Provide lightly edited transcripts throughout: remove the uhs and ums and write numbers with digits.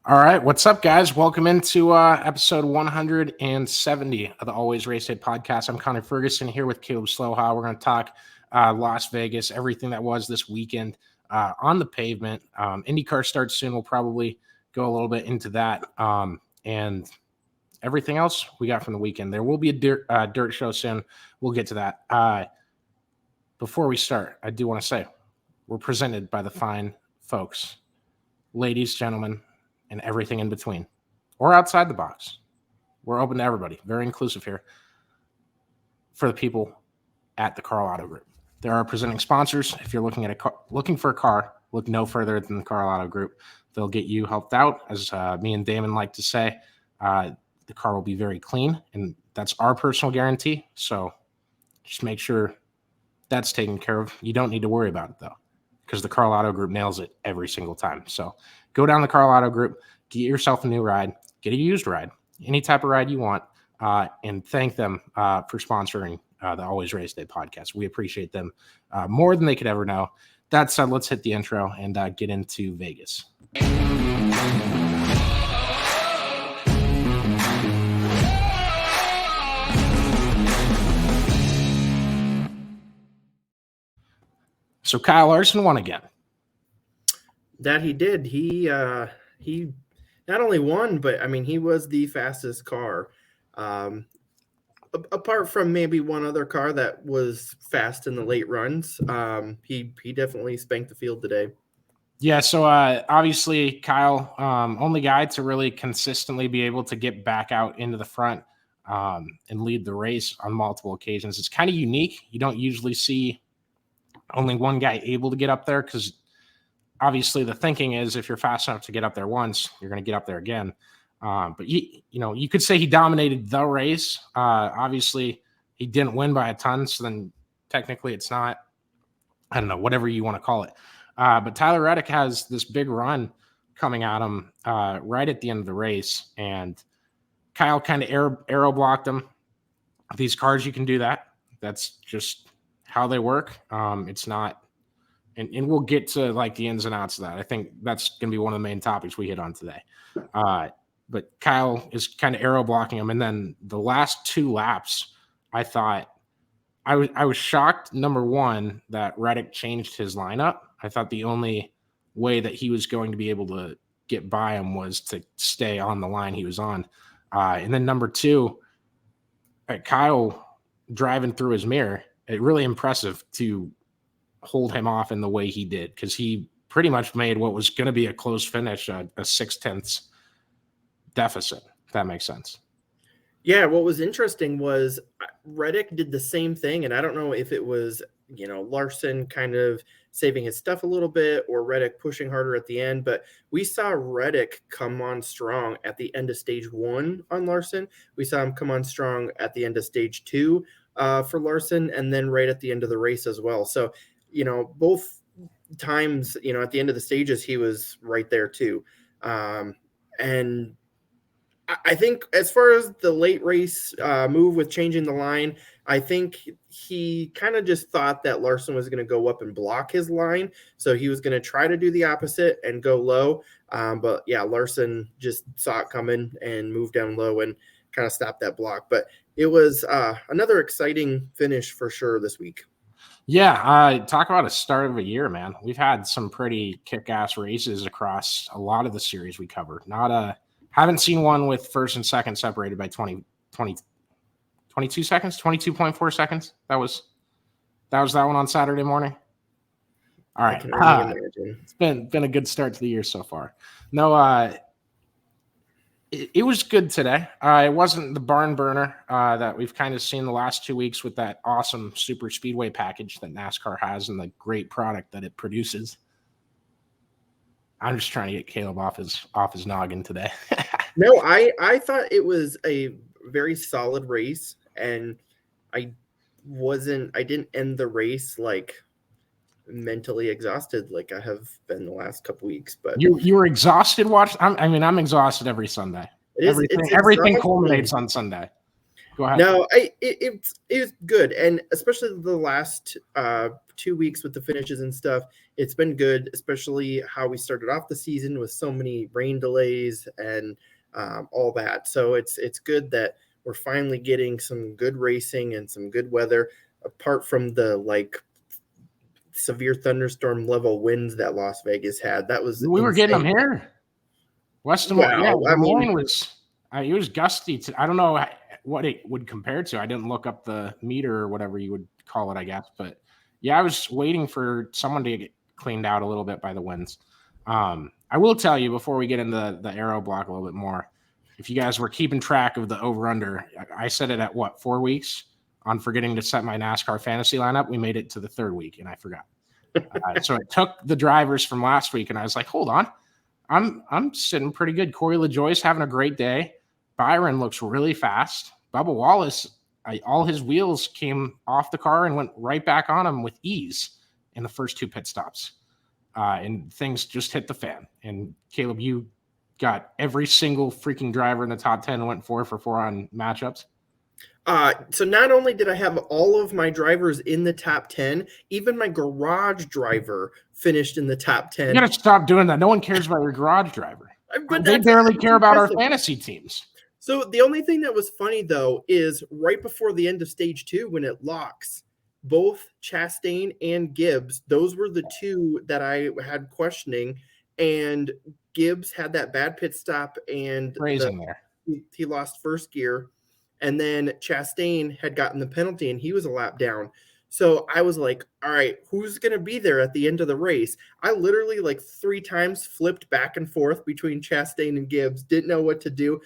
All right, what's up, guys? Welcome into episode 170 of the Always Race Day podcast. I'm Connor Ferguson here with Caleb Slouha. We're going to talk Las Vegas, everything that was this weekend on the pavement. INDYCAR starts soon. We'll probably go a little bit into that and everything else we got from the weekend. There will be a dirt show soon. We'll get to that. Before we start, I do want to say we're presented by the fine folks, ladies, gentlemen, and everything in between or outside the box. We're open to everybody. Very inclusive here for the people at the Karl Auto Group. There are presenting sponsors. If you're looking for a car, look no further than the Karl Auto Group. They'll get you helped out. As me and Damon like to say, the car will be very clean, and that's our personal guarantee. So just make sure that's taken care of. You don't need to worry about it, though, because the Karl Auto Group nails it every single time. So go down the Karl Auto Group, get yourself a new ride, get a used ride, any type of ride you want, and thank them for sponsoring the Always Race Day podcast. We appreciate them more than they could ever know. That said, let's hit the intro and get into Vegas. So Kyle Larson won again. That he did. He not only won, but I mean he was the fastest car. Apart from maybe one other car that was fast in the late runs, he definitely spanked the field today. Yeah, so obviously Kyle, only guy to really consistently be able to get back out into the front and lead the race on multiple occasions. It's kind of unique. You don't usually see only one guy able to get up there because obviously the thinking is if you're fast enough to get up there once, you're going to get up there again. But you could say he dominated the race. Obviously he didn't win by a ton. So then technically it's not, I don't know, whatever you want to call it. But Tyler Reddick has this big run coming at him right at the end of the race. And Kyle kind of aero blocked him. These cars, you can do that. That's just how they work. It's not, and we'll get to like the ins and outs of that. I think that's going to be one of the main topics we hit on today. But Kyle is kind of aero blocking him. And then the last two laps, I thought I was shocked. Number one, that Reddick changed his lineup. I thought the only way that he was going to be able to get by him was to stay on the line he was on. And then number two, Kyle driving through his mirror, it really impressive to hold him off in the way he did, because he pretty much made what was going to be a close finish a 0.6 deficit, if that makes sense. Yeah, what was interesting was Reddick did the same thing, and I don't know if it was, Larson kind of saving his stuff a little bit or Reddick pushing harder at the end, but we saw Reddick come on strong at the end of stage 1 on Larson. We saw him come on strong at the end of stage 2 for Larson, and then right at the end of the race as well. So, both times, at the end of the stages, he was right there too. And I think as far as the late race move with changing the line, I think he kind of just thought that Larson was going to go up and block his line. So he was going to try to do the opposite and go low. But yeah, Larson just saw it coming and moved down low and kind of stopped that block. But it was another exciting finish for sure this week. Yeah, talk about a start of a year, man. We've had some pretty kick-ass races across a lot of the series we covered. Haven't seen one with first and second separated by 22 seconds, 22.4 seconds. That was that one on Saturday morning. All right. It's been a good start to the year so far. No, it was good today. It wasn't the barn burner that we've kind of seen the last 2 weeks with that awesome super speedway package that NASCAR has and the great product that it produces. I'm just trying to get Caleb off his noggin today. No, I thought it was a very solid race, and I didn't end the race like mentally exhausted like I have been the last couple weeks. But you were exhausted watching. I'm exhausted every Sunday. Everything culminates on Sunday. Go ahead. No, it was good, and especially the last 2 weeks with the finishes and stuff. it's been good, especially how we started off the season with so many rain delays and all that. So it's good that we're finally getting some good racing and some good weather, apart from the like severe thunderstorm level winds that Las Vegas had. That was We were getting them here. Western, Wow, yeah, I Des Moines mean, was it was gusty. I don't know what it would compare to. I didn't look up the meter or whatever you would call it, I guess. But yeah, I was waiting for someone to get cleaned out a little bit by the winds. I will tell you before we get into the Aero block a little bit more, if you guys were keeping track of the over-under, I said it at what, 4 weeks on forgetting to set my NASCAR fantasy lineup. We made it to the 3rd week, and I forgot. So it took the drivers from last week, and I was like, hold on. I'm sitting pretty good. Corey LaJoy's having a great day. Byron looks really fast. Bubba Wallace, all his wheels came off the car and went right back on him with ease in the first 2 pit stops. And things just hit the fan. And Caleb, you got every single freaking driver in the top 10 and went 4 for 4 on matchups. So not only did I have all of my drivers in the top 10, even my garage driver finished in the top 10. You got to stop doing that. No one cares about your garage driver. But they barely care about our fantasy teams. So the only thing that was funny, though, is right before the end of stage 2, when it locks, both Chastain and Gibbs, those were the 2 that I had questioning. And Gibbs had that bad pit stop, and he lost first gear. And then Chastain had gotten the penalty, and he was a lap down. So I was like, all right, who's going to be there at the end of the race? I literally like 3 times flipped back and forth between Chastain and Gibbs, didn't know what to do.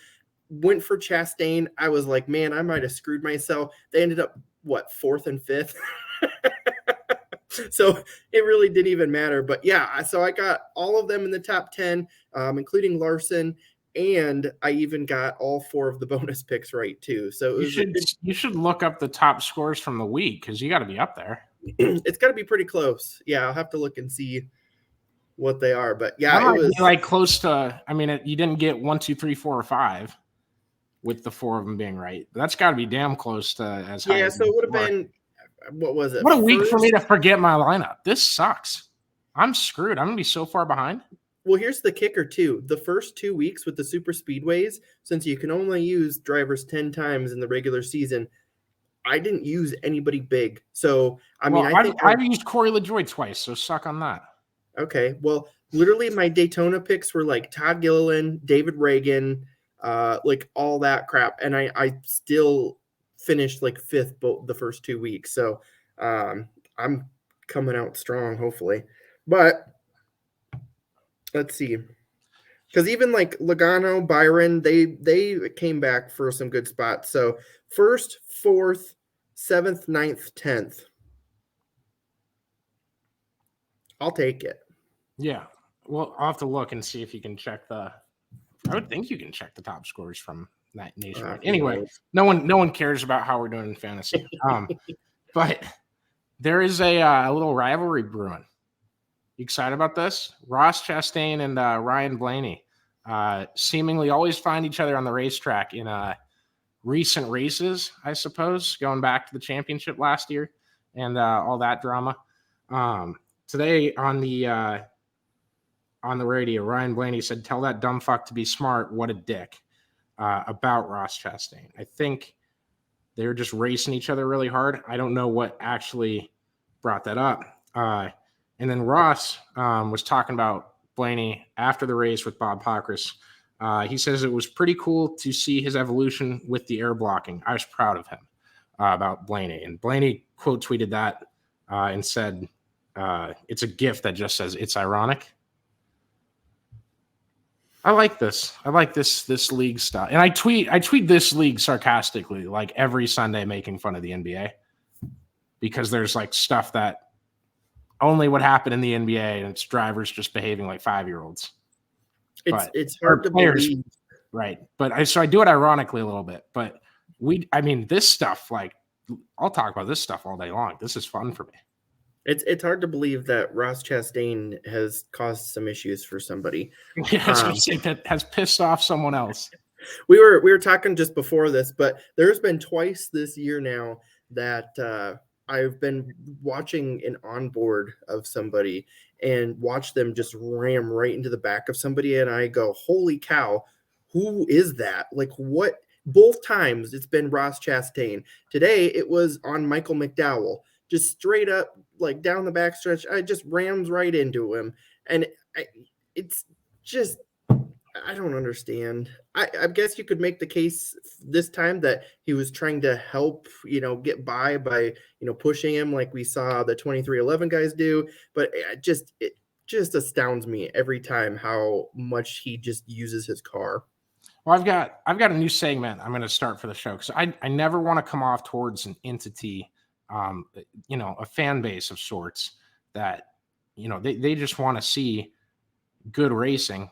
Went for Chastain. I was like, man, I might have screwed myself. They ended up, 4th and 5th? So it really didn't even matter. But yeah, so I got all of them in the top 10, including Larson. And I even got all 4 of the bonus picks right, too. So you should look up the top scores from the week, because you got to be up there. It's got to be pretty close. Yeah, I'll have to look and see what they are. But yeah, it was like close to. I mean, you didn't get 1, 2, 3, 4, or 5 with the 4 of them being right. That's got to be damn close to as high. Yeah, so it would have been. What was it? What a week for me to forget my lineup. This sucks. I'm screwed. I'm gonna be so far behind. Well, here's the kicker, too. The first 2 weeks with the super speedways, since you can only use drivers 10 times in the regular season, I didn't use anybody big. So, I mean, I've used Corey LaJoy twice, so suck on that. Okay. Well, literally my Daytona picks were like Todd Gilliland, David Reagan, like all that crap. And I still finished like 5th the first 2 weeks. So I'm coming out strong, hopefully. But let's see, because even like Logano, Byron, they came back for some good spots. So 1st, 4th, 7th, 9th, 10th. I'll take it. Yeah. Well, I'll have to look and see if you can check I would think you can check the top scores from that nationwide. Anyway, no one cares about how we're doing in fantasy. But there is a little rivalry brewing. You excited about this? Ross Chastain and Ryan Blaney seemingly always find each other on the racetrack in recent races, I suppose, going back to the championship last year and all that drama. Today on the radio, Ryan Blaney said, "Tell that dumb fuck to be smart. What a dick," about Ross Chastain. I think they were just racing each other really hard. I don't know what actually brought that up. And then Ross was talking about Blaney after the race with Bob Pockrass. He says it was pretty cool to see his evolution with the air blocking. I was proud of him about Blaney. And Blaney quote tweeted that and said, it's a gift that just says it's ironic. I like this. I like this league stuff. And I tweet this league sarcastically, like every Sunday, making fun of the NBA, because there's like stuff that only would happen in the NBA, and it's drivers just behaving like 5-year-olds. It's hard to believe, right? But I do it ironically a little bit. But this stuff, like, I'll talk about this stuff all day long. This is fun for me. It's hard to believe that Ross Chastain has caused some issues for somebody. That has pissed off someone else. We were talking just before this, but there's been twice this year now that I've been watching an onboard of somebody and watch them just ram right into the back of somebody, and I go, holy cow, who is that? Like, what? Both times it's been Ross Chastain. Today it was on Michael McDowell, just straight up, like down the backstretch. I just rams right into him, and it's just, I don't understand. I guess you could make the case this time that he was trying to help, get by pushing him like we saw the 2311 guys do. But it just astounds me every time how much he just uses his car. Well, I've got a new segment I'm going to start for the show because I never want to come off towards an entity, a fan base of sorts that, they just want to see good racing.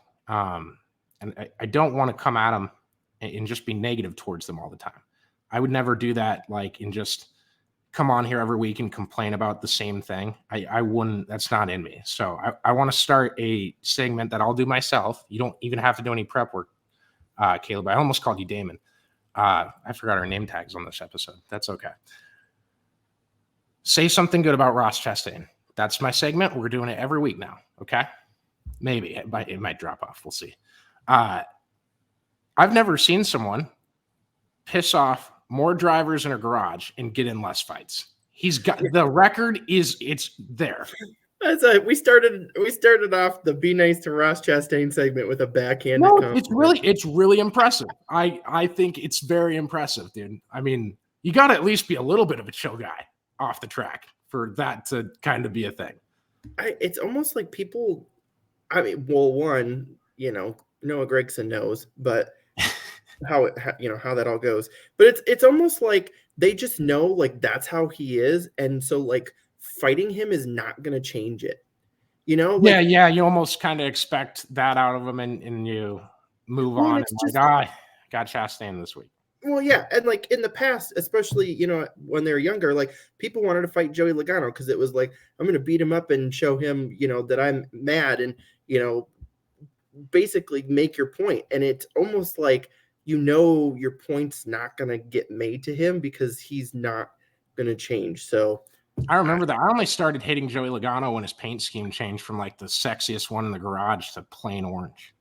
And I don't want to come at them and just be negative towards them all the time. I would never do that, and just come on here every week and complain about the same thing. I wouldn't, that's not in me. So I want to start a segment that I'll do myself. You don't even have to do any prep work, Caleb. I almost called you Damon. I forgot our name tags on this episode. That's okay. Say something good about Ross Chastain. That's my segment. We're doing it every week now. Okay. Maybe it might drop off. We'll see. I've never seen someone piss off more drivers in a garage and get in less fights. He's got the record it's there. That's we started off the Be Nice to Ross Chastain segment with a backhanded compliment. It's really impressive. I think it's very impressive, dude. I mean, you got to at least be a little bit of a chill guy off the track for that to kind of be a thing. It's almost like people, one, Noah Gragson knows, but how that all goes. But it's almost like they just know, like, that's how he is, and so, like, fighting him is not going to change it. Yeah. You almost kind of expect that out of him, and you move on. And got Chastain this week. Well, yeah, and like in the past, especially when they were younger, like people wanted to fight Joey Logano because it was like, I'm going to beat him up and show him, that I'm mad, and basically make your point. And it's almost like your point's not going to get made to him because he's not going to change. So I remember that. I only started hating Joey Logano when his paint scheme changed from like the sexiest one in the garage to plain orange.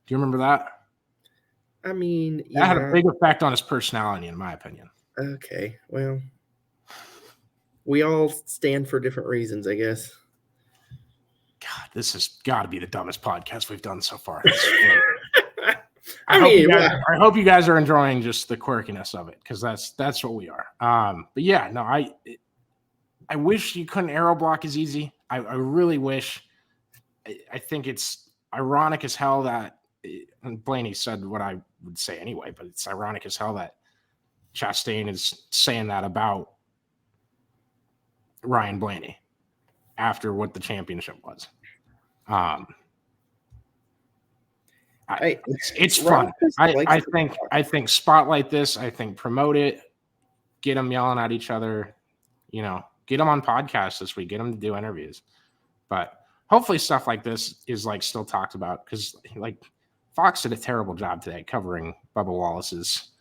Do you remember that? I mean, that had a big effect on his personality, in my opinion. Okay, well, we all stand for different reasons, I guess. God, this has got to be the dumbest podcast we've done so far. I hope you guys are enjoying just the quirkiness of it, because that's what we are. But yeah, no, I wish you couldn't aero block as easy. I really wish. I think it's ironic as hell that, and Blaney said what I would say anyway, but it's ironic as hell that Chastain is saying that about Ryan Blaney after what the championship was. It's fun. I think spotlight this. I think promote it. Get them yelling at each other. Get them on podcasts this week. Get them to do interviews. But hopefully stuff like this is like still talked about, because like Fox did a terrible job today covering Bubba Wallace's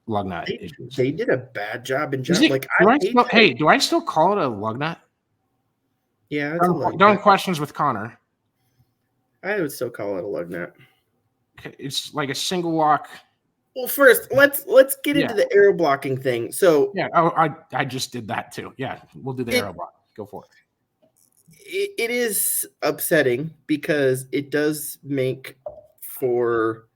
lug nut issues. They did a bad job in general. Do I still call it a lug nut? Yeah, it's done questions with Connor. I would still call it a lug nut. It's like a single lock. Well, first, let's get into the aero blocking thing. So yeah, I just did that too. Yeah, we'll do the aero block. Go for it. It is upsetting because it does make for,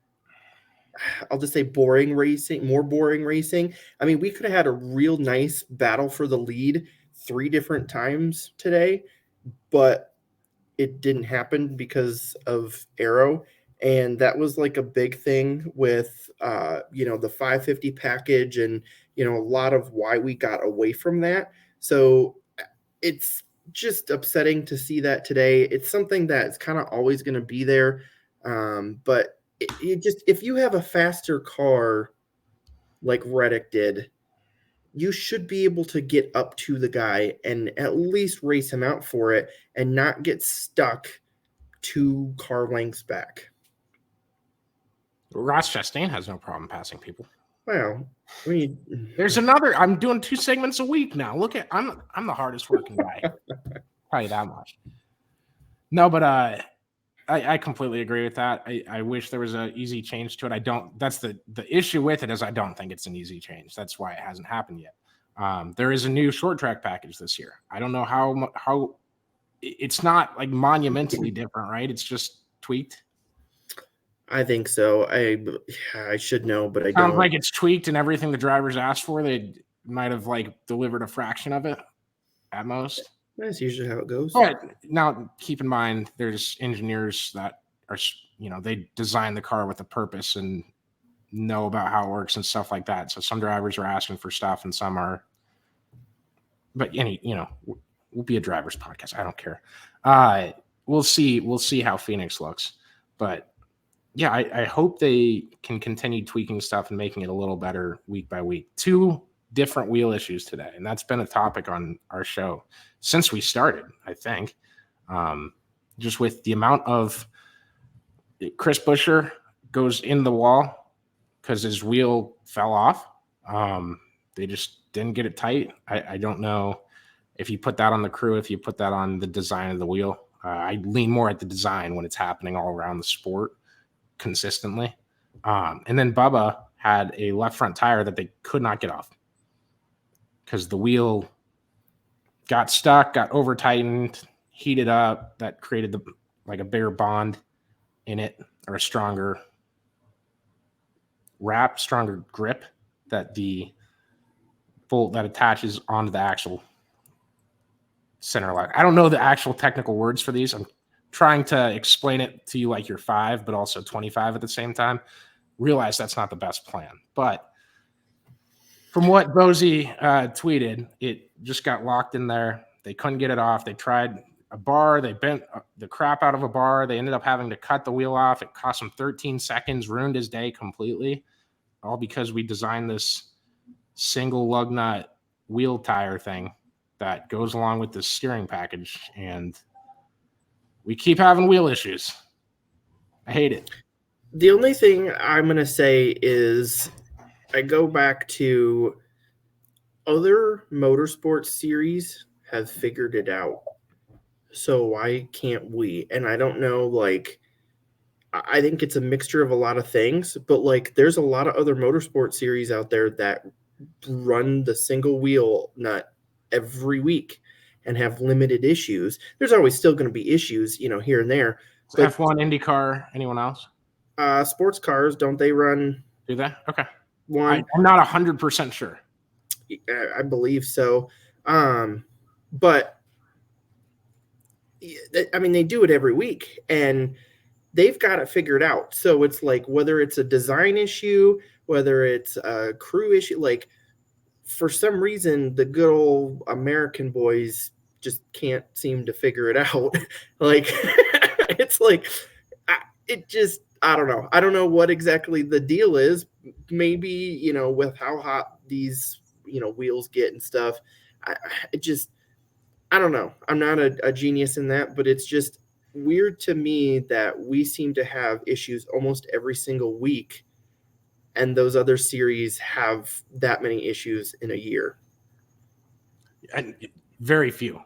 I'll just say, more boring racing. I mean, we could have had a real nice battle for the lead 3 different times today, but it didn't happen because of Aero. And that was like a big thing with, the 550 package and, a lot of why we got away from that. So it's just upsetting to see that today. It's something that's kind of always going to be there. But if you have a faster car like Reddick did, you should be able to get up to the guy and at least race him out for it and not get stuck 2 car lengths back. Ross Chastain has no problem passing people. Well, There's another. I'm doing 2 segments a week now. Look at I'm the hardest working guy. Tell you that much. No, but I completely agree with that. I wish there was an easy change to it. I don't. That's the issue with it is I don't think it's an easy change. That's why it hasn't happened yet. There is a new short track package this year. I don't know how it's not like monumentally different, right? It's just tweaked. I think so. I should know, but I Sounds don't. like it's tweaked and everything the drivers asked for, they might have like delivered a fraction of it at most. That's usually how it goes. But now keep in mind, there's engineers that are, they design the car with a purpose and know about how it works and stuff like that. So some drivers are asking for stuff and some are, but we'll be a driver's podcast. I don't care. We'll see how Phoenix looks, but yeah, I hope they can continue tweaking stuff and making it a little better week by week. 2 different wheel issues today, and that's been a topic on our show since we started, I think. Just with the amount of Chris Buescher goes in the wall because his wheel fell off. They just didn't get it tight. I don't know if you put that on the crew, if you put that on the design of the wheel. I lean more at the design when it's happening all around the sport consistently. And then Bubba had a left front tire that they could not get off because the wheel got stuck, got over tightened, heated up. That created a bigger bond in it, or a stronger wrap, stronger grip that the bolt that attaches onto the actual center line. I don't know the actual technical words for these. I'm trying to explain it to you like you're 5, but also 25 at the same time. Realize that's not the best plan. But from what Bozy tweeted, it just got locked in there. They couldn't get it off. They tried a bar. They bent the crap out of a bar. They ended up having to cut the wheel off. It cost him 13 seconds, ruined his day completely, all because we designed this single lug nut wheel tire thing that goes along with the steering package. And we keep having wheel issues. I hate it. The only thing I'm going to say is I go back to other motorsports series have figured it out. So why can't we? And I don't know, I think it's a mixture of a lot of things, but there's a lot of other motorsport series out there that run the single wheel nut every week and have limited issues. There's always still going to be issues, here and there. But F1, INDYCAR, anyone else? Sports cars, don't they run? Do they? Okay. One. I'm not 100% sure. I believe so. But I mean, they do it every week and they've got it figured out. So it's whether it's a design issue, whether it's a crew issue, for some reason, the good old American boys just can't seem to figure it out. I don't know. I don't know what exactly the deal is. Maybe, with how hot these, wheels get and stuff. I don't know. I'm not a genius in that, but it's just weird to me that we seem to have issues almost every single week. And those other series have that many issues in a year. And very few.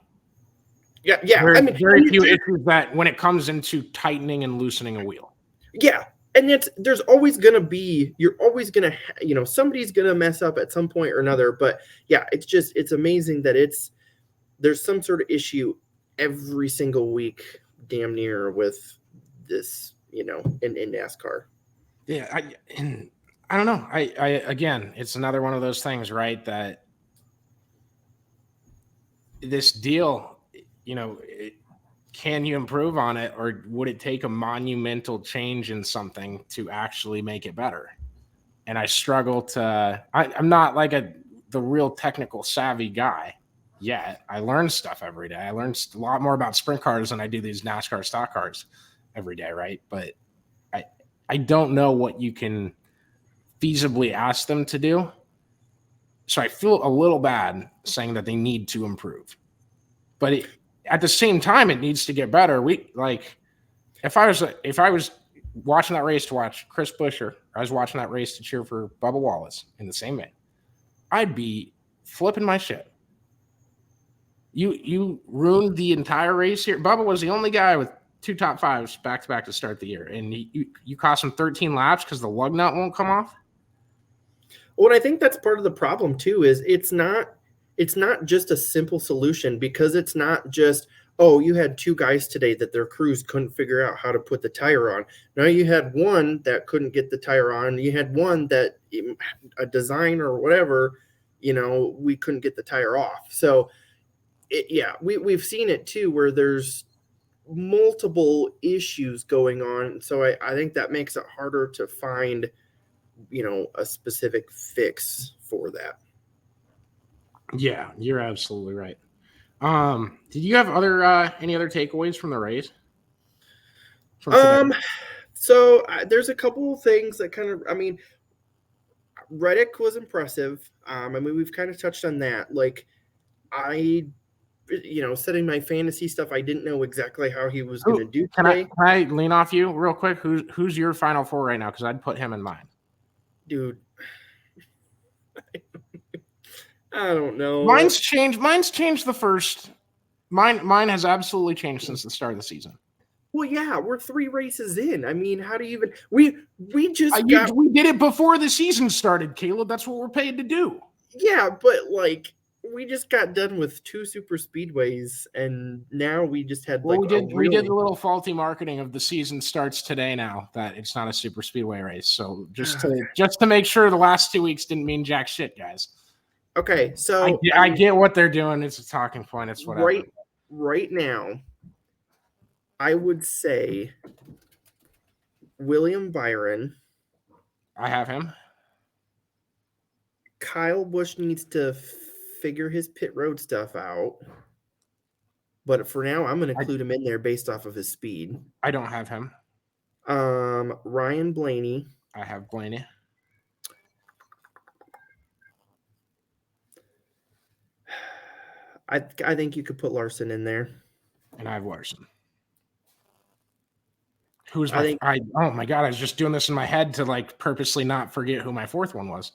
Yeah. Very few issues that when it comes into tightening and loosening a wheel. Yeah. And there's always going to be, you're always going to, somebody's going to mess up at some point or another. But yeah, it's amazing that there's some sort of issue every single week, damn near, with this, in NASCAR. Yeah. I don't know. I again, it's another one of those things, right? That this deal, can you improve on it, or would it take a monumental change in something to actually make it better? And I struggle to. I'm not the real technical savvy guy yet. I learn stuff every day. I learn a lot more about sprint cars than I do these NASCAR stock cars every day, right? But I don't know what you can feasibly ask them to do. So I feel a little bad saying that they need to improve. But at the same time, it needs to get better. If I was watching that race to watch Chris Buescher, I was watching that race to cheer for Bubba Wallace in the same way, I'd be flipping my shit. You ruined the entire race here. Bubba was the only guy with 2 top 5s back-to-back to start the year, and you cost him 13 laps because the lug nut won't come off? Well, I think that's part of the problem too, is it's not just a simple solution, because it's not just, oh, you had 2 guys today that their crews couldn't figure out how to put the tire on. Now you had one that couldn't get the tire on. You had one that a design or whatever, we couldn't get the tire off. So we've seen it too, where there's multiple issues going on. So I think that makes it harder to find, a specific fix for that. Yeah, you're absolutely right. Did you have any other takeaways from the race? So there's a couple of things that kind of, Reddick was impressive. We've kind of touched on that. Like, setting my fantasy stuff, I didn't know exactly how he was going to do today. Can I lean off you real quick? Who's your Final Four right now? Because I'd put him in mine. Dude, I don't know. Mine's changed the first. Mine has absolutely changed since the start of the season. Well, yeah, we're 3 races in. I mean, how do you even we did it before the season started, Caleb. That's what we're paid to do. Yeah, but like, we just got done with 2 super speedways, and now we just had we did the little faulty marketing of the season starts today now that it's not a super speedway race. So just to make sure the last 2 weeks didn't mean jack shit, guys. Okay, so I get what they're doing. It's a talking point. It's whatever. Right now, I would say William Byron. I have him. Kyle Busch needs to figure his pit road stuff out. But for now, I'm going to include him in there based off of his speed. I don't have him. Ryan Blaney. I have Blaney. I think you could put Larson in there. And I have Larson. Who's my? Oh my god! I was just doing this in my head to like purposely not forget who my 4th one was.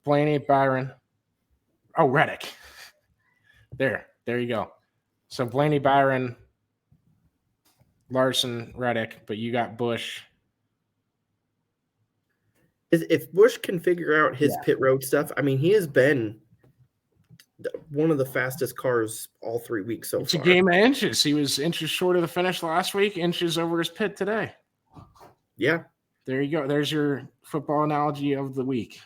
Blaney, Byron. Oh, Reddick. There you go. So Blaney, Byron, Larson, Reddick, but you got Busch. If Busch can figure out his pit road stuff, he has been one of the fastest cars all 3 weeks so far. It's a game of inches. He was inches short of the finish last week, inches over his pit today. Yeah. There you go. There's your football analogy of the week.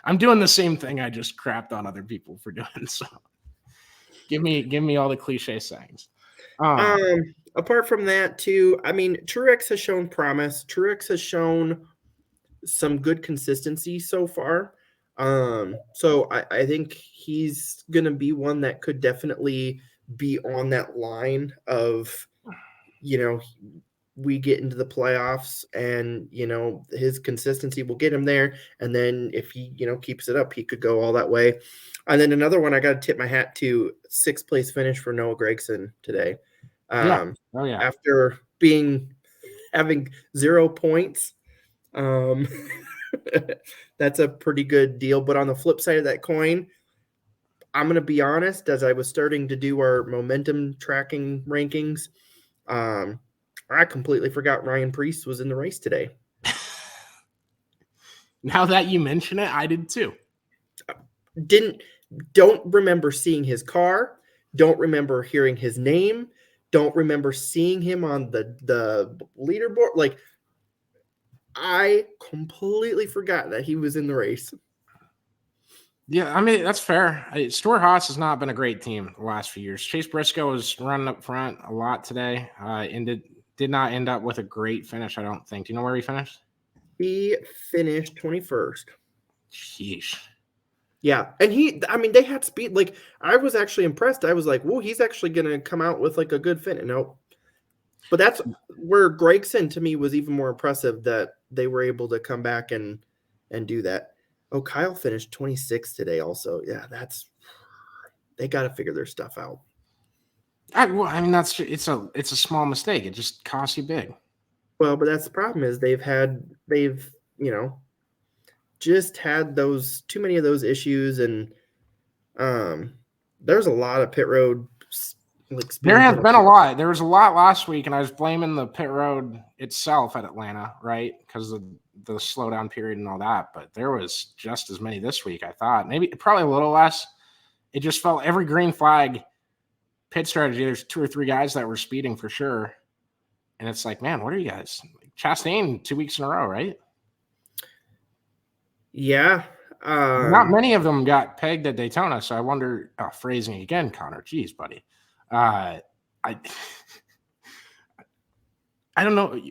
I'm doing the same thing I just crapped on other people for doing. So give me all the cliche sayings. Apart from that too, Truex has shown promise. Truex has shown some good consistency so far. So I think he's going to be one that could definitely be on that line of, we get into the playoffs and, his consistency will get him there. And then if he, keeps it up, he could go all that way. And then another one, I got to tip my hat to 6th place finish for Noah Gragson today. After having 0 points. That's a pretty good deal. But on the flip side of that coin, I'm going to be honest, as I was starting to do our momentum tracking rankings, I completely forgot Ryan Preece was in the race today. Now that you mention it, I did too. Don't remember seeing his car. Don't remember hearing his name. Don't remember seeing him on the leaderboard. Like, I completely forgot that he was in the race. Yeah, that's fair. Stewart-Haas has not been a great team the last few years. Chase Briscoe was running up front a lot today, and did not end up with a great finish, I don't think. Do you know where he finished? He finished 21st. Sheesh. Yeah, and they had speed. Like, I was actually impressed. I was like, whoa, he's actually going to come out with like a good finish. Nope. But that's where Gragson, to me, was even more impressive, that they were able to come back and do that. Oh, Kyle finished 26th today also. Yeah, they got to figure their stuff out. It's a small mistake. It just costs you big. Well, but that's the problem is they've just had those too many of those issues, and there's a lot of pit road There has been a lot. There was a lot last week, and I was blaming the pit road itself at Atlanta, right? Because of the slowdown period and all that. But there was just as many this week, I thought. Probably a little less. It just felt every green flag pit strategy, there's 2 or 3 guys that were speeding for sure. And it's like, man, what are you guys? Chastain 2 weeks in a row, right? Yeah. Not many of them got pegged at Daytona, so I wonder. Phrasing again, Connor. Jeez, buddy. I don't know.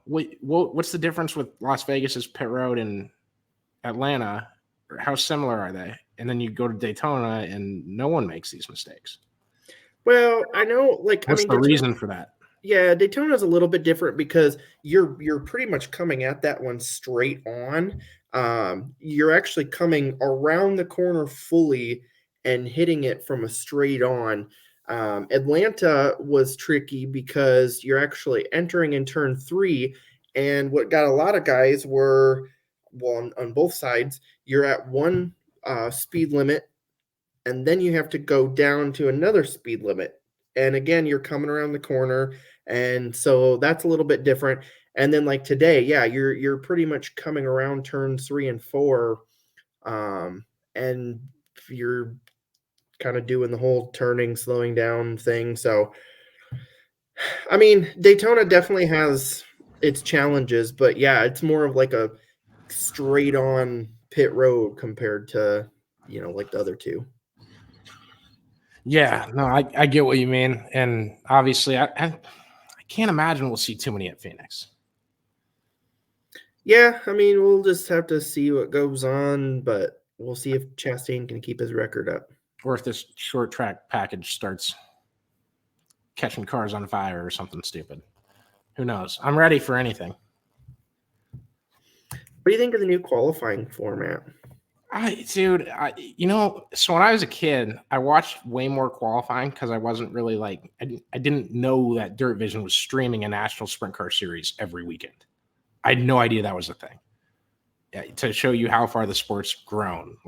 What's the difference with Las Vegas's pit road and Atlanta? Or how similar are they? And then you go to Daytona, and no one makes these mistakes. Well, I know. What's the reason for that? Yeah, Daytona is a little bit different because you're pretty much coming at that one straight on. You're actually coming around the corner fully and hitting it from a straight on. Atlanta was tricky because you're actually entering in turn 3, and what got a lot of guys were, well, on both sides, you're at one speed limit, and then you have to go down to another speed limit. And again, you're coming around the corner, and so that's a little bit different. And then like today, yeah, you're pretty much coming around turns 3 and 4, and you're kind of doing the whole turning, slowing down thing. So, I mean, Daytona definitely has its challenges, but yeah, it's more of like a straight on pit road compared to, like the other two. Yeah, no, I get what you mean. And obviously, I can't imagine we'll see too many at Phoenix. Yeah, I mean, we'll just have to see what goes on, but we'll see if Chastain can keep his record up. Or if this short track package starts catching cars on fire or something stupid. Who knows? I'm ready for anything. What do you think of the new qualifying format? So when I was a kid, I watched way more qualifying because I wasn't really I didn't know that Dirt Vision was streaming a national sprint car series every weekend. I had no idea that was a thing. Yeah, to show you how far the sport's grown.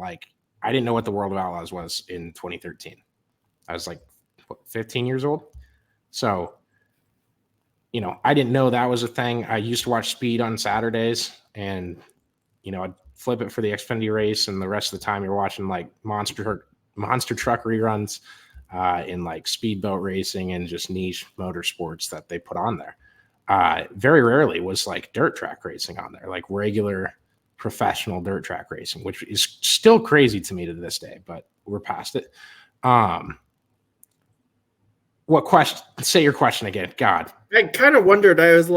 I didn't know what the World of Outlaws was in 2013. I was 15 years old. So, I didn't know that was a thing. I used to watch Speed on Saturdays, and, I'd flip it for the Xfinity race, and the rest of the time you're watching monster truck reruns in speedboat racing and just niche motorsports that they put on there. Very rarely was dirt track racing on there, regular professional dirt track racing, which is still crazy to me to this day, but we're past it. What question? Say your question again. God, I kind of wondered. I was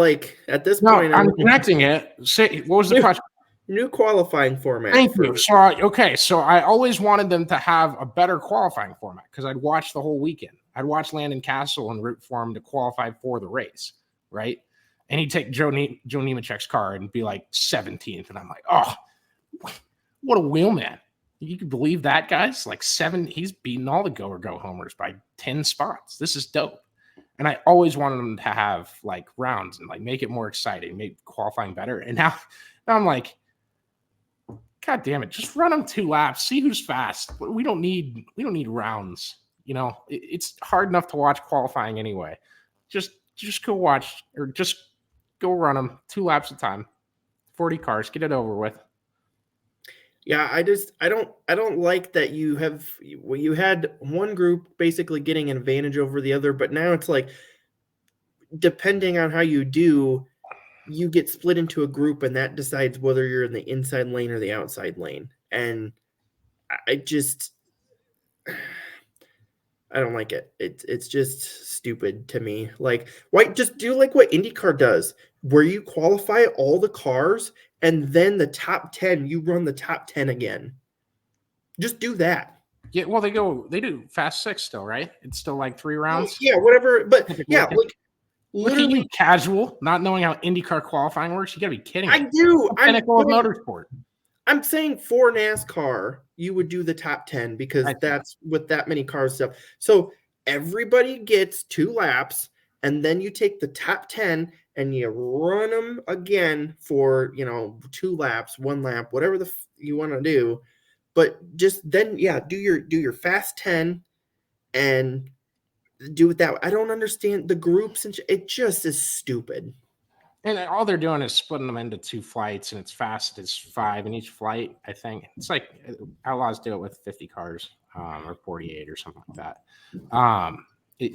at this point, I'm connecting it. Say, what was the question? New qualifying format. Thank you. So I always wanted them to have a better qualifying format because I'd watch the whole weekend. I'd watch Landon Castle and root for him to qualify for the race, right? And he'd take Joe Nemechek's car and be 17th, and I'm like, oh, what a wheelman! You can believe that, guys? 7, he's beaten all the go homers by 10 spots. This is dope. And I always wanted them to have rounds and make it more exciting, make qualifying better. And now I'm like, God damn it, just run them 2 laps, see who's fast. We don't need rounds. It's hard enough to watch qualifying anyway. Just go watch, or just go run them 2 laps at a time. 40 cars, get it over with. Yeah, I don't like that you had one group basically getting an advantage over the other, but now it's depending on how you do, you get split into a group, and that decides whether you're in the inside lane or the outside lane. And I don't like it. It's just stupid to me. Why just do what IndyCar does, where you qualify all the cars and then the top 10, you run the top 10 again. Just do that. Yeah, well, they do Fast 6 still, right? It's still 3 rounds. Yeah, whatever. But yeah, literally you, casual, not knowing how IndyCar qualifying works. You gotta be kidding me. I do. Pinnacle of motorsport. I'm saying for NASCAR, you would do the top 10 because that's with that many cars stuff. So everybody gets 2 laps, and then you take the top 10 and you run them again for, 2 laps, 1 lap, whatever you want to do. But just then, do your fast 10 and do it that way. I don't understand the groups, and it just is stupid. And all they're doing is splitting them into 2 flights, and it's fast as 5 in each flight. I think it's like Outlaws do it with 50 cars or 48 or something like that.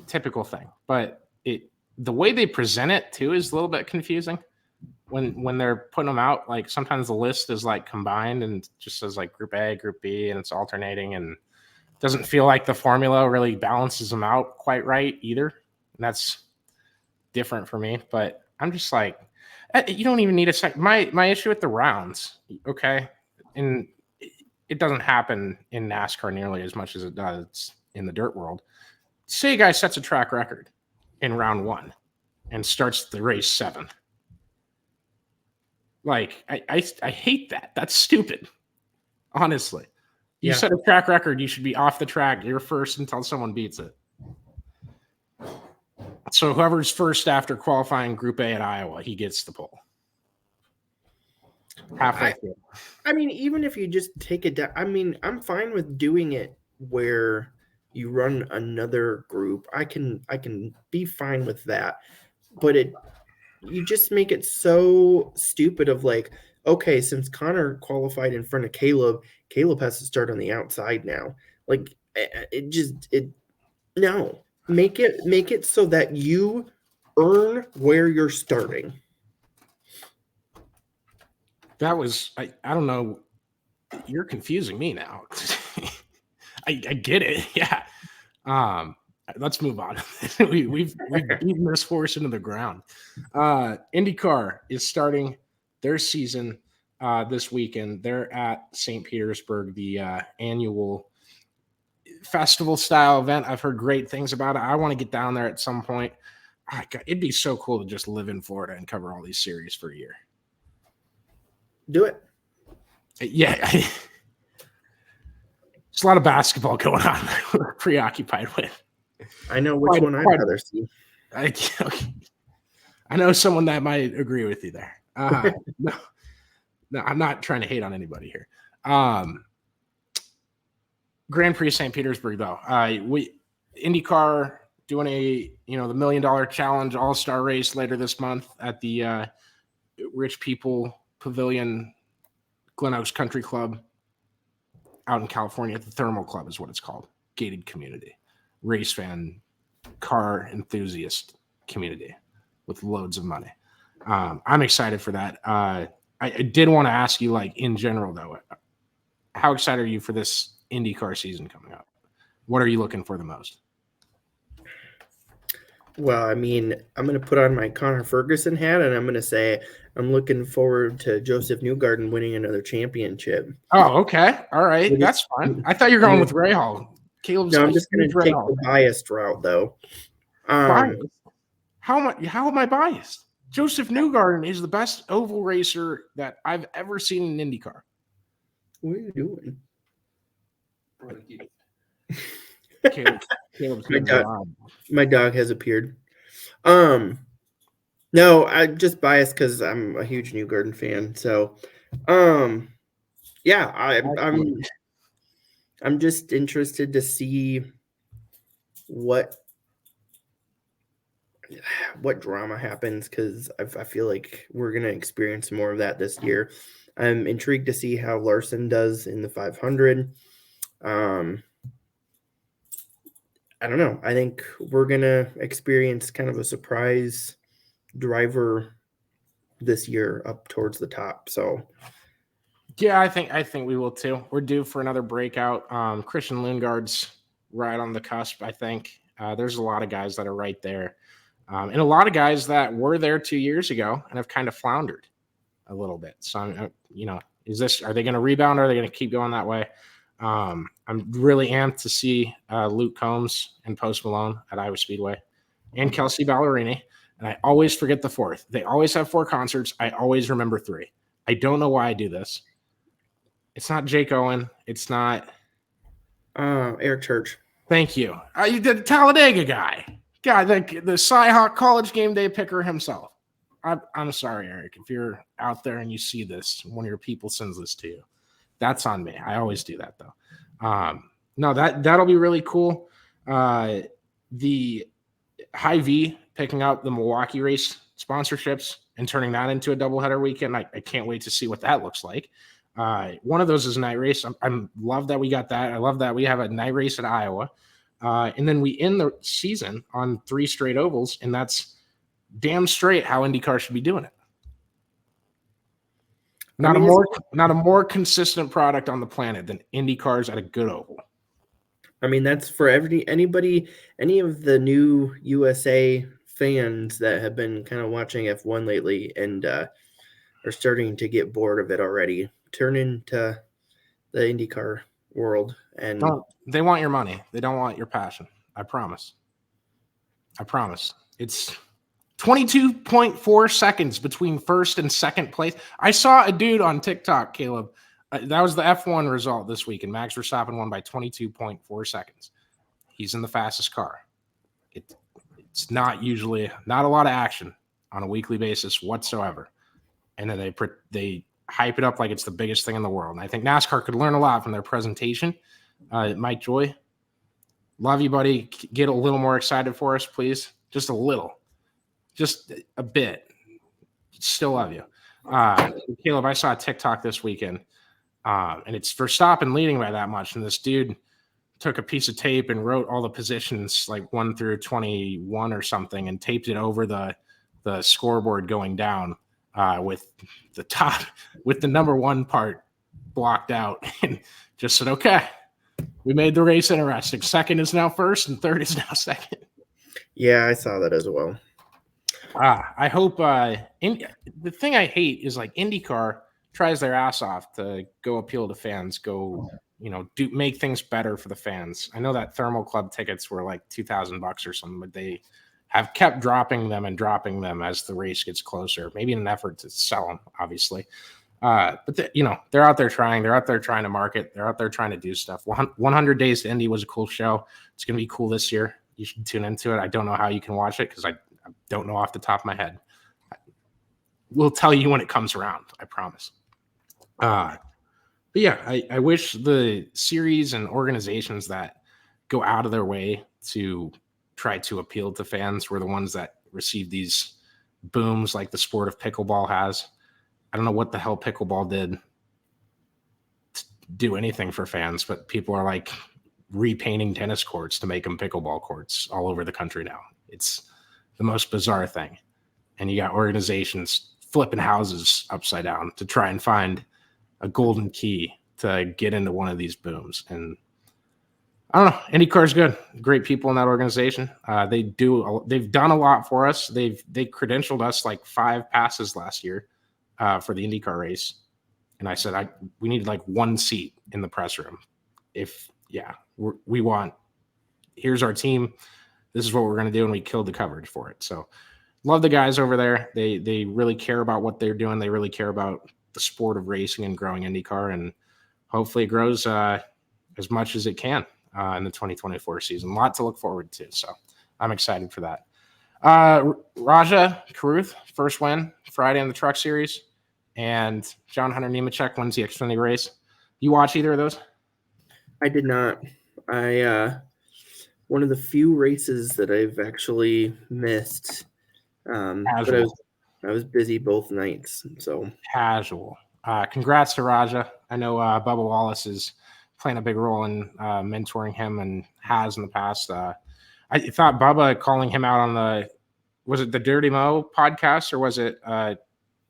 Typical thing, but the way they present it too is a little bit confusing. When they're putting them out, like sometimes the list is like combined and just says like Group A, Group B, and it's alternating, and doesn't feel like the formula really balances them out quite right either. And that's different for me, but I'm just like, you don't even need a second. My issue with the rounds, okay, and it doesn't happen in NASCAR nearly as much as it does in the dirt world. Say a guy sets a track record in round 1 and starts the race 7th. Like, I hate that. That's stupid. Honestly. You set a track record, you should be off the track. You're first until someone beats it. So whoever's first after qualifying Group A at Iowa, he gets the pole. Halfway through. I mean, even if you just take it down, I mean, I'm fine with doing it where you run another group. I can be fine with that. But you just make it so stupid of like, okay, since Connor qualified in front of Caleb has to start on the outside now. Like no. Make it so that you earn where you're starting. That was I don't know. You're confusing me now. I get it. Yeah. Let's move on. We've beaten this horse into the ground. INDYCAR is starting their season this weekend. They're at St. Petersburg, the annual festival style event. I've heard great things about it. I want to get down there at some point. It'd be so cool to just live in Florida and cover all these series for a year. Do it. Yeah. There's a lot of basketball going on we're preoccupied with. I know which one I'd rather see. I know someone that might agree with you there. No, I'm not trying to hate on anybody here. Grand Prix St. Petersburg, though. INDYCAR doing the $1 million challenge all-star race later this month at the Rich People Pavilion, Glen Oaks Country Club out in California. The Thermal Club is what it's called. Gated community, race fan, car enthusiast community with loads of money. I'm excited for that. I did want to ask you, like, in general, though, how excited are you for this INDYCAR season coming up? What are you looking for the most? Well, I mean, I'm going to put on my Connor Ferguson hat, and I'm going to say I'm looking forward to Joseph Newgarden winning another championship. Oh, okay. All right. That's fine. I thought you were going with Ray Hall. Caleb's no, I'm just going to take the biased route, though. Biased? How am I biased? Joseph Newgarden is the best oval racer that I've ever seen in INDYCAR. What are you doing? My dog has appeared. No, I'm just biased because I'm a huge Newgarden fan. So, yeah, I'm just interested to see what drama happens, because I feel like we're gonna experience more of that this year. I'm intrigued to see how Larson does in the 500. I don't know. I think we're gonna experience kind of a surprise driver this year up towards the top. So yeah, I think we will too. We're due for another breakout. Christian Lundgaard's right on the cusp. I think there's a lot of guys that are right there, and a lot of guys that were there 2 years ago and have kind of floundered a little bit. So are they going to rebound, or are they going to keep going that way? I'm really amped to see Luke Combs and Post Malone at Iowa Speedway, and Kelsey Ballerini. And I always forget the fourth. They always have 4 concerts. I always remember 3. I don't know why I do this. It's not Jake Owen. It's not Eric Church. Thank you. You did Talladega guy. God, the Cyhawk College game day picker himself. I'm sorry, Eric, if you're out there and you see this, one of your people sends this to you. That's on me. I always do that though. No, that'll be really cool. The Hy-Vee picking up the Milwaukee race sponsorships and turning that into a doubleheader weekend. I can't wait to see what that looks like. One of those is a night race. I love that we got that. I love that we have a night race at Iowa. And then we end the season on 3 straight ovals, and that's damn straight how IndyCar should be doing it. Not a more consistent product on the planet than IndyCars at a good oval. I mean, that's for any of the new USA fans that have been kind of watching F1 lately and are starting to get bored of it already. Turn into the IndyCar world, and they want your money. They don't want your passion. I promise. It's 22.4 seconds between first and second place. I saw a dude on TikTok, Caleb. That was the F1 result this week, and Max Verstappen won by 22.4 seconds. He's in the fastest car. It's not a lot of action on a weekly basis whatsoever. And then they hype it up like it's the biggest thing in the world. And I think NASCAR could learn a lot from their presentation. Mike Joy, love you, buddy. Get a little more excited for us, please. Just a little. Just a bit. Still love you. Caleb, I saw a TikTok this weekend, and it's Verstappen leading by that much. And this dude took a piece of tape and wrote all the positions, like 1 through 21 or something, and taped it over the scoreboard going down with the number 1 part blocked out, and just said, okay, we made the race interesting. Second is now first, and third is now second. Yeah, I saw that as well. I hope the thing I hate is like IndyCar tries their ass off to go appeal to fans, make things better for the fans. I know that Thermal Club tickets were like $2,000 or something, but they have kept dropping them as the race gets closer, maybe in an effort to sell them, obviously. But they're out there trying. They're out there trying to market. They're out there trying to do stuff. 100 Days to Indy was a cool show. It's going to be cool this year. You should tune into it. I don't know how you can watch it because I don't know off the top of my head. We'll tell you when it comes around. I promise. But yeah, I wish the series and organizations that go out of their way to try to appeal to fans were the ones that receive these booms like the sport of pickleball has. I don't know what the hell pickleball did to do anything for fans, but people are like repainting tennis courts to make them pickleball courts all over the country now. It's the most bizarre thing. And you got organizations flipping houses upside down to try and find a golden key to get into one of these booms. And I don't know, IndyCar's good. Great people in that organization. They've done a lot for us. They credentialed us like 5 passes last year for the IndyCar race. And I said, we need like 1 seat in the press room. Here's our team. This is what we're going to do. And we killed the coverage for it. So love the guys over there. They really care about what they're doing. They really care about the sport of racing and growing IndyCar. And hopefully it grows as much as it can in the 2024 season. A lot to look forward to. So I'm excited for that. Raja Karuth, first win Friday in the Truck Series. And John Hunter Nemechek wins the Xfinity race. You watch either of those? I did not. One of the few races that I've actually missed. But I was busy both nights. So casual. Congrats to Raja. I know Bubba Wallace is playing a big role in mentoring him and has in the past. I thought Bubba calling him out on was it the Dirty Mo podcast or was it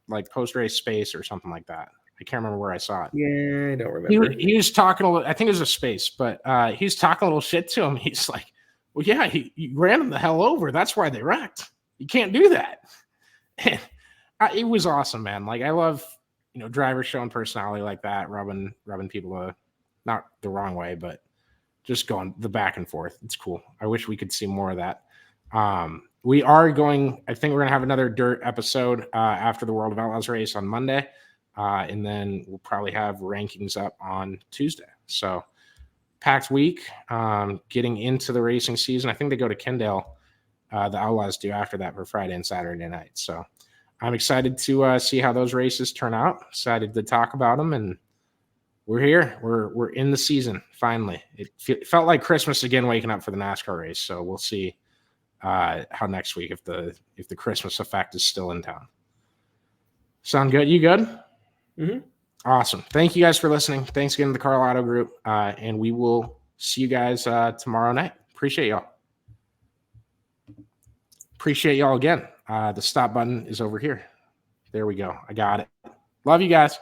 like post-race space or something like that? I can't remember where I saw it. Yeah, I don't remember. He was talking a little, I think it was a space, but he was talking a little shit to him. He's like, well, yeah, he ran him the hell over. That's why they wrecked. You can't do that. It was awesome, man. Like, I love, drivers showing personality like that, rubbing people not the wrong way, but just going the back and forth. It's cool. I wish we could see more of that. We are going, I think we're going to have another dirt episode after the World of Outlaws race on Monday. And then we'll probably have rankings up on Tuesday. So packed week, getting into the racing season. I think they go to Kendall. The Outlaws do after that for Friday and Saturday night. So I'm excited to see how those races turn out. Excited to talk about them, and we're here. We're in the season finally. It felt like Christmas again, waking up for the NASCAR race. So we'll see how next week if the Christmas effect is still in town. Sound good? You good? Mm-hmm. Awesome. Thank you guys for listening. Thanks again to the Karl Auto Group, and we will see you guys tomorrow night. Appreciate y'all. Appreciate y'all again. The stop button is over here. There we go. I got it. Love you guys.